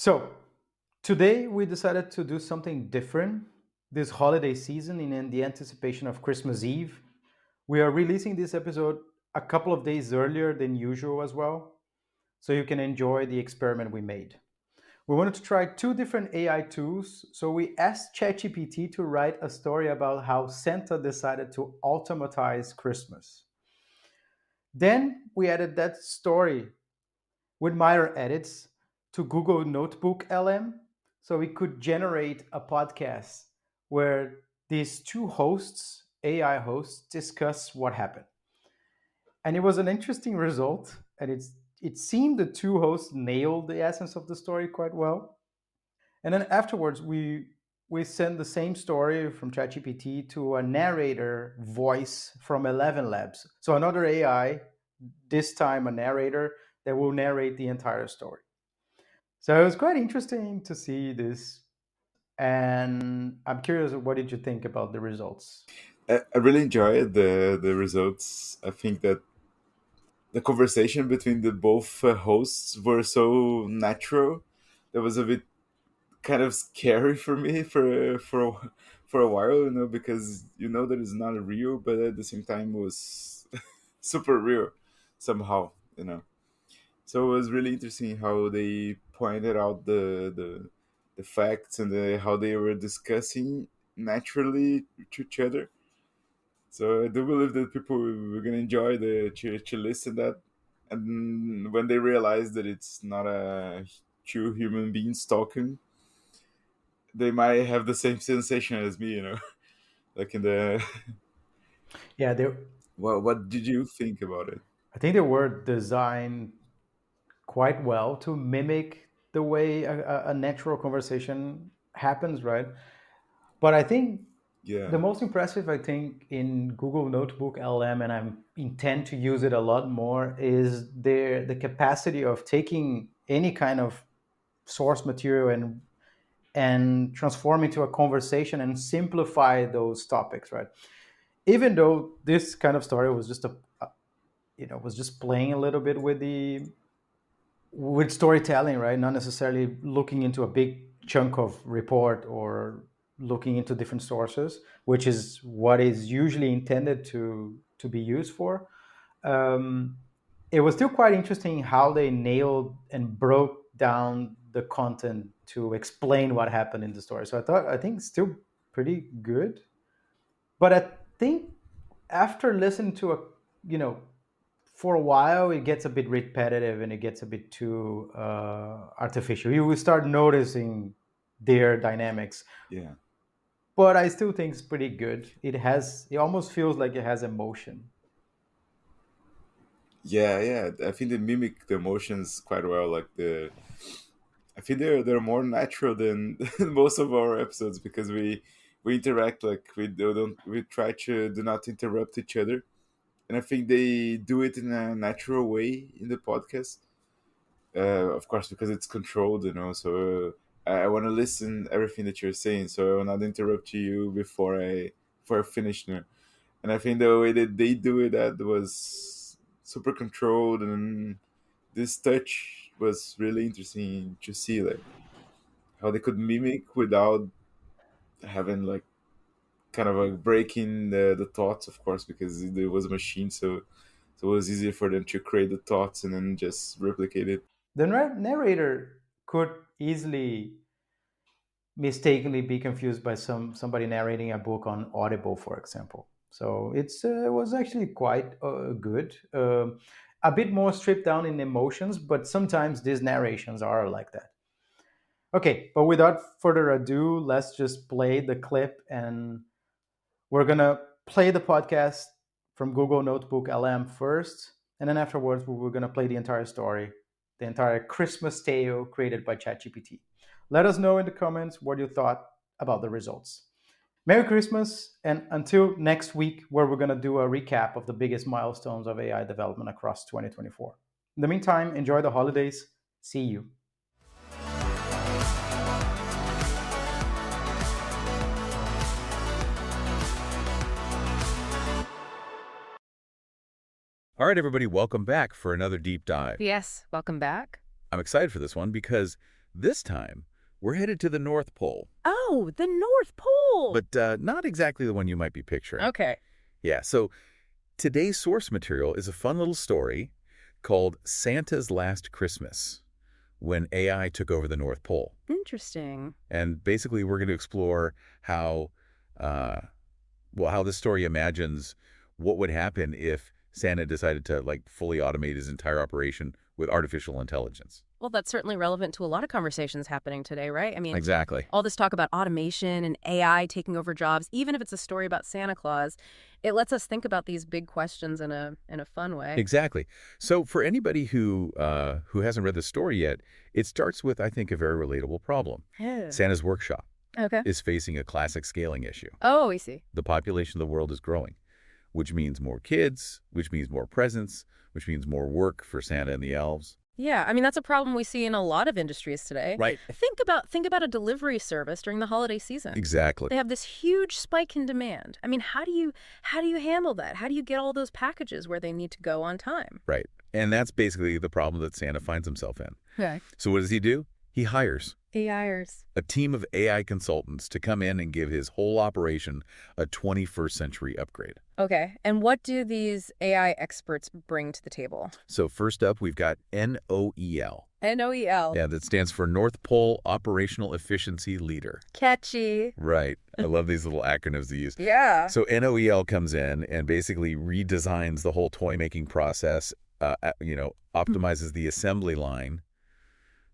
So, today we decided to do something different this holiday season in the anticipation of Christmas Eve. We are releasing this episode a couple of days earlier than usual as well, so you can enjoy the experiment we made. We wanted to try two different AI tools, so we asked ChatGPT to write a story about how Santa decided to automatize Christmas. Then we added that story with minor edits to Google Notebook LM so we could generate a podcast where these two hosts, AI hosts, discuss what happened. And it was an interesting result, and it seemed the two hosts nailed the essence of the story quite well. And then afterwards, we sent the same story from ChatGPT to a narrator voice from 11 Labs. So another AI, this time a narrator that will narrate the entire story. So it was quite interesting to see this, and I'm curious, what did you think about the results? I really enjoyed the results. I think that the conversation between the both hosts were so natural. That was a bit kind of scary for me for a while, because that it's not real, but at the same time was super real somehow. So it was really interesting how they pointed out the facts and how they were discussing naturally to each other. So I do believe that people were gonna enjoy to listen that, and when they realize that it's not a two human beings talking, they might have the same sensation as me. Like in the Yeah, they, what did you think about it? I think they were designed quite well to mimic the way a natural conversation happens, right? But I think Yeah, the most impressive, I think, in Google Notebook LM, and I intend to use it a lot more, is the capacity of taking any kind of source material and transform into a conversation and simplify those topics, right? Even though this kind of story was just was just playing a little bit with the with storytelling, right? Not necessarily looking into a big chunk of report or looking into different sources, which is what is usually intended to be used for. Um, it was still quite interesting how they nailed and broke down the content to explain what happened in the story. So I think it's still pretty good. But I think after listening to you know, for a while, it gets a bit repetitive and it gets a bit too artificial. You will start noticing their dynamics, yeah, but I still think it's pretty good. It almost feels like it has emotion. yeah. I think they mimic the emotions quite well. I think they're more natural than most of our episodes, because we interact, like we try to do not interrupt each other, and I think they do it in a natural way in the podcast. Of course, because it's controlled, So I want to listen everything that you're saying, so I will not interrupt you before I finish. And I think the way that they do it, that was super controlled, and this touch was really interesting to see, like how they could mimic without having like kind of like breaking the thoughts, of course, because it was a machine, so it was easier for them to create the thoughts and then just replicate it. The narrator could easily mistakenly be confused by somebody narrating a book on Audible, for example. So it was actually quite good. A bit more stripped down in emotions, but sometimes these narrations are like that. Okay, but without further ado, let's just play the clip, and we're gonna play the podcast from Google Notebook LM first, and then afterwards we're gonna play the entire story, the entire Christmas tale created by ChatGPT. Let us know in the comments what you thought about the results. Merry Christmas, and until next week, where we're gonna do a recap of the biggest milestones of AI development across 2024. In the meantime, enjoy the holidays. See you. All right, everybody, welcome back for another deep dive. Yes, welcome back. I'm excited for this one because This time, we're headed to the North Pole, Oh, the North Pole. but not exactly the one you might be picturing. Okay. Yeah, so today's source material is a fun little story called Santa's Last Christmas, when AI took over the North Pole. Interesting. And basically, we're going to explore how, how this story imagines what would happen if Santa decided to like fully automate his entire operation with artificial intelligence. Well, that's certainly relevant to a lot of conversations happening today, right? I mean, Exactly. all this talk about automation and AI taking over jobs, even if it's a story about Santa Claus, it lets us think about these big questions in a fun way. Exactly. So for anybody who hasn't read the story yet, it starts with, I think, a very relatable problem. Yeah. Santa's workshop Okay. is facing a classic scaling issue. Oh, we see. The population of the world is growing, which means more kids, which means more presents, which means more work for Santa and the elves. Yeah, I mean that's a problem we see in a lot of industries today. Right. Think about a delivery service during the holiday season. Exactly. They have this huge spike in demand. I mean, how do you handle that? How do you get all those packages where they need to go on time? Right. And that's basically the problem that Santa finds himself in. Okay. So what does he do? He hires AIers. a team of AI consultants to come in and give his whole operation a 21st century upgrade. Okay. And what do these AI experts bring to the table? So first up, we've got NOEL. NOEL. Yeah, that stands for North Pole Operational Efficiency Leader. Catchy. Right. I love these little acronyms they use. Yeah. So NOEL comes in and basically redesigns the whole toy making process, optimizes the assembly line.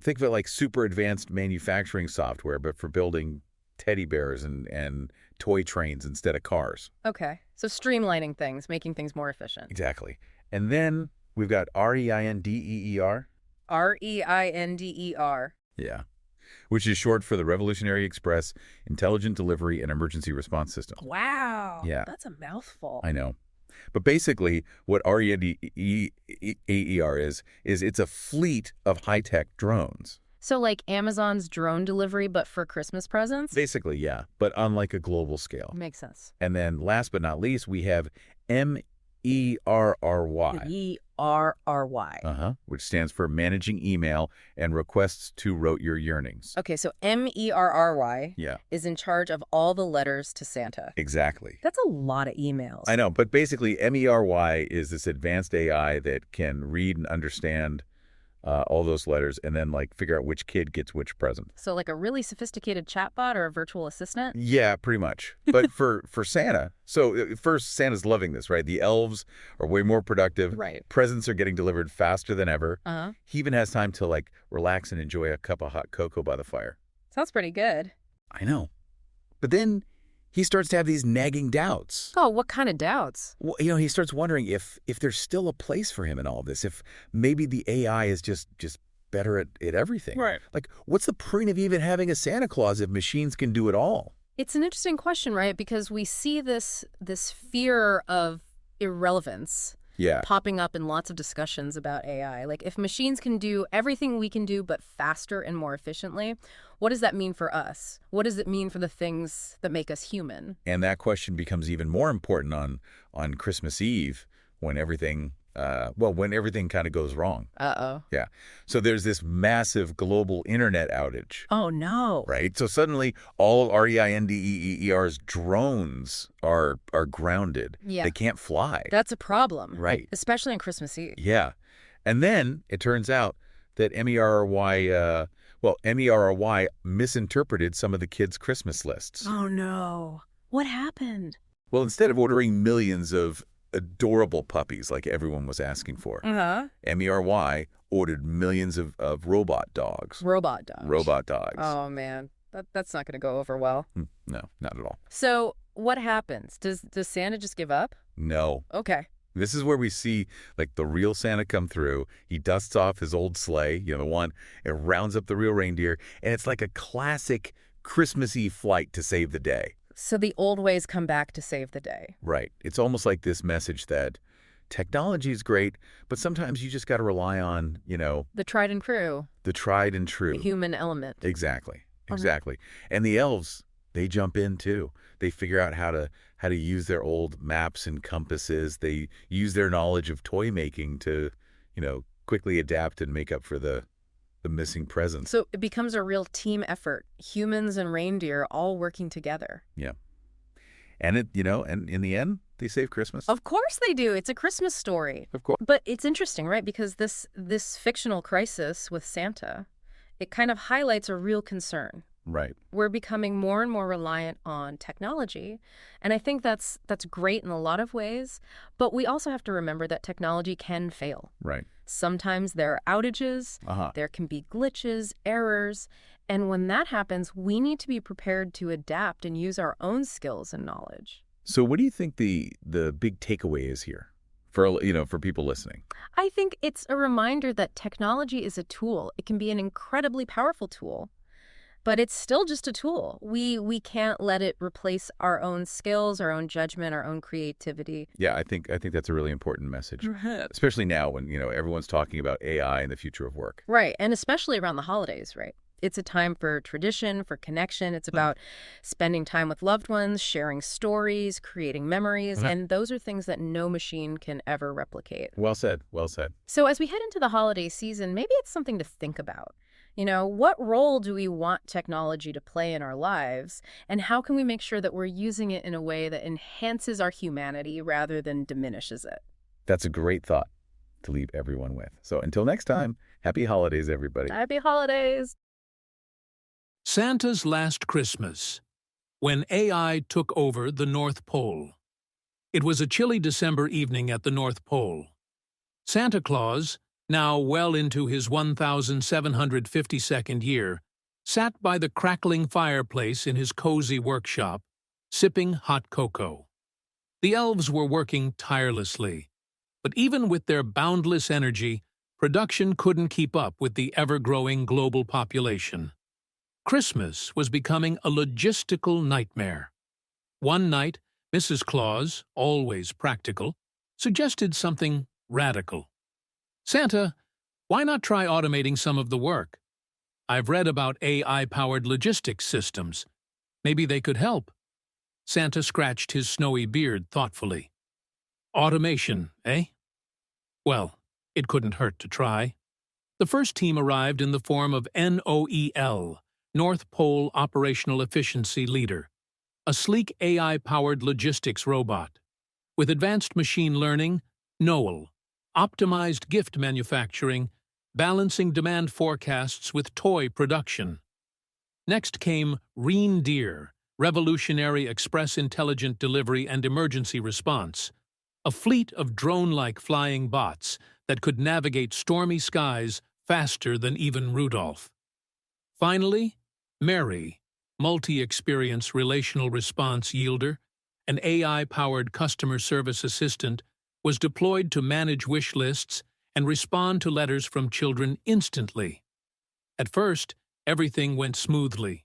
Think of it like super advanced manufacturing software, but for building teddy bears and toy trains instead of cars. Okay. So streamlining things, making things more efficient. Exactly. And then we've got REINDEER. REINDER. Yeah. Which is short for the Revolutionary Express Intelligent Delivery and Emergency Response System. Wow. Yeah. That's a mouthful. I know. But basically, what REINDEER is it's a fleet of high-tech drones. So like Amazon's drone delivery, but for Christmas presents? Basically, yeah, but on like a global scale. Makes sense. And then last but not least, we have MERRY. Which stands for Managing Email and Requests to Rote Your Yearnings. Okay, so MERRY Yeah, is in charge of all the letters to Santa. exactly. That's a lot of emails. I know, but basically MERY is this advanced AI that can read and understand all those letters and then like figure out which kid gets which present. So like a really sophisticated chatbot or a virtual assistant? Yeah, pretty much. But for Santa, so first, Santa's loving this, right? The elves are way more productive. Right. Presents are getting delivered faster than ever. Uh-huh. He even has time to like relax and enjoy a cup of hot cocoa by the fire. Sounds pretty good. I know. But then he starts to have these nagging doubts. Oh, what kind of doubts? Well, he starts wondering if there's still a place for him in all this, if maybe the AI is just better at everything. Right. Like, what's the point of even having a Santa Claus if machines can do it all? It's an interesting question, right? Because we see this fear of irrelevance Yeah. popping up in lots of discussions about AI. Like if machines can do everything we can do but faster and more efficiently, what does that mean for us? What does it mean for the things that make us human? And that question becomes even more important on Christmas Eve when everything kind of goes wrong. Uh-oh. Yeah. So there's this massive global internet outage. Oh, no. Right. So suddenly all of REINDEER's drones are grounded. Yeah. They can't fly. That's a problem. Right. Especially on Christmas Eve. Yeah. And then it turns out that MERRY misinterpreted some of the kids' Christmas lists. Oh, no. What happened? Well, instead of ordering millions of adorable puppies like everyone was asking for, Uh-huh. MERY ordered millions of robot dogs. Robot dogs. Robot dogs. Oh, man. That's not going to go over well. No, not at all. So what happens? Does Santa just give up? No. Okay. This is where we see like the real Santa come through. He dusts off his old sleigh, the one, and rounds up the real reindeer. And it's like a classic Christmas Eve flight to save the day. So the old ways come back to save the day. Right. It's almost like this message that technology is great, but sometimes you just got to rely on, The tried and true. the tried and true. The human element. Exactly. Exactly. And the elves, they jump in too. They figure out how to use their old maps and compasses. They use their knowledge of toy making to, quickly adapt and make up for the the missing presence. So it becomes a real team effort, humans and reindeer all working together. Yeah. And and in the end, they save Christmas. Of course they do. It's a Christmas story. Of course. But it's interesting, right? Because this fictional crisis with Santa, it kind of highlights a real concern. Right. We're becoming more and more reliant on technology, and I think that's great in a lot of ways, but we also have to remember that technology can fail. Right. Sometimes there are outages, there can be glitches, errors, and when that happens, we need to be prepared to adapt and use our own skills and knowledge. So what do you think the big takeaway is here for people listening? I think it's a reminder that technology is a tool. It can be an incredibly powerful tool, but it's still just a tool. We can't let it replace our own skills, our own judgment, our own creativity. Yeah, I think that's a really important message, especially now when everyone's talking about AI and the future of work. Right, and especially around the holidays, right? It's a time for tradition, for connection. It's about spending time with loved ones, sharing stories, creating memories, and those are things that no machine can ever replicate. Well said. Well said. So as we head into the holiday season, maybe it's something to think about. What role do we want technology to play in our lives, and how can we make sure that we're using it in a way that enhances our humanity rather than diminishes it? That's a great thought to leave everyone with. So until next time, happy holidays, everybody. Happy holidays. Santa's Last Christmas, when AI took over the North Pole. It was a chilly December evening at the North Pole. Santa Claus, now well into his 1,752nd year, sat by the crackling fireplace in his cozy workshop, sipping hot cocoa. The elves were working tirelessly, but even with their boundless energy, production couldn't keep up with the ever-growing global population. Christmas was becoming a logistical nightmare. One night, Mrs. Claus, always practical, suggested something radical. Santa, why not try automating some of the work? I've read about AI-powered logistics systems. Maybe they could help. Santa scratched his snowy beard thoughtfully. Automation, eh? Well, it couldn't hurt to try. The first team arrived in the form of NOEL, North Pole Operational Efficiency Leader, a sleek AI-powered logistics robot. With advanced machine learning, NOEL, optimized gift manufacturing, balancing demand forecasts with toy production. Next came Reindeer, revolutionary express intelligent delivery and emergency response, a fleet of drone-like flying bots that could navigate stormy skies faster than even Rudolph. Finally, Mary, multi-experience relational response yielder, an AI-powered customer service assistant, was deployed to manage wish lists and respond to letters from children instantly. At first, everything went smoothly.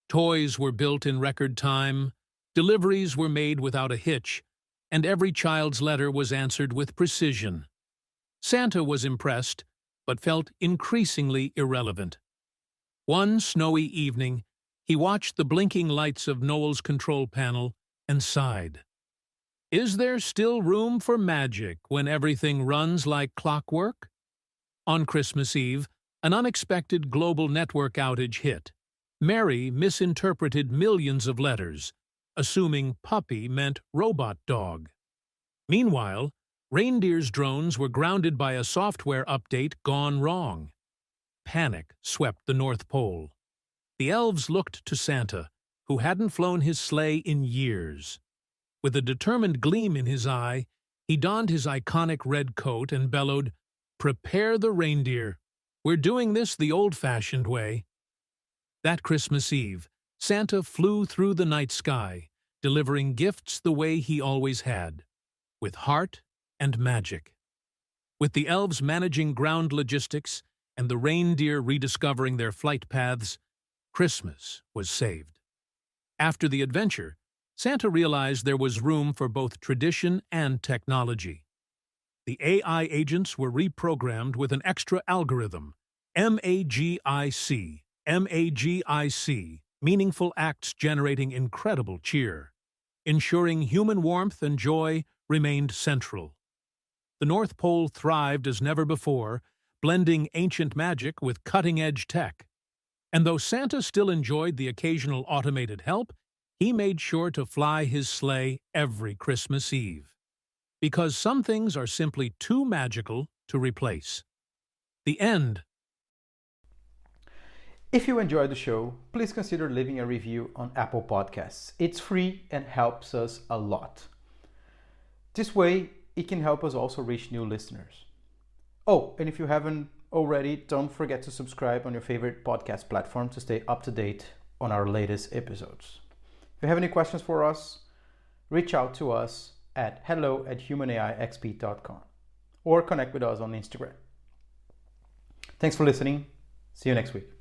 Toys were built in record time, deliveries were made without a hitch, and every child's letter was answered with precision. Santa was impressed, but felt increasingly irrelevant. One snowy evening, he watched the blinking lights of Noel's control panel and sighed. Is there still room for magic when everything runs like clockwork? On Christmas Eve, an unexpected global network outage hit. Mary misinterpreted millions of letters, assuming puppy meant robot dog. Meanwhile, Reindeer's drones were grounded by a software update gone wrong. Panic swept the North Pole. The elves looked to Santa, who hadn't flown his sleigh in years. With a determined gleam in his eye, he donned his iconic red coat and bellowed, "Prepare the reindeer. We're doing this the old-fashioned way." That Christmas Eve, Santa flew through the night sky, delivering gifts the way he always had, with heart and magic. With the elves managing ground logistics and the reindeer rediscovering their flight paths, Christmas was saved. After the adventure, Santa realized there was room for both tradition and technology. The AI agents were reprogrammed with an extra algorithm, MAGIC, meaningful acts generating incredible cheer, ensuring human warmth and joy remained central. The North Pole thrived as never before, blending ancient magic with cutting-edge tech. And though Santa still enjoyed the occasional automated help, he made sure to fly his sleigh every Christmas Eve. Because some things are simply too magical to replace. The end. If you enjoyed the show, please consider leaving a review on Apple Podcasts. It's free and helps us a lot. This way, it can help us also reach new listeners. Oh, and if you haven't already, don't forget to subscribe on your favorite podcast platform to stay up to date on our latest episodes. If you have any questions for us, reach out to us at hello@humanaixp.com or connect with us on Instagram. Thanks for listening. See you next week.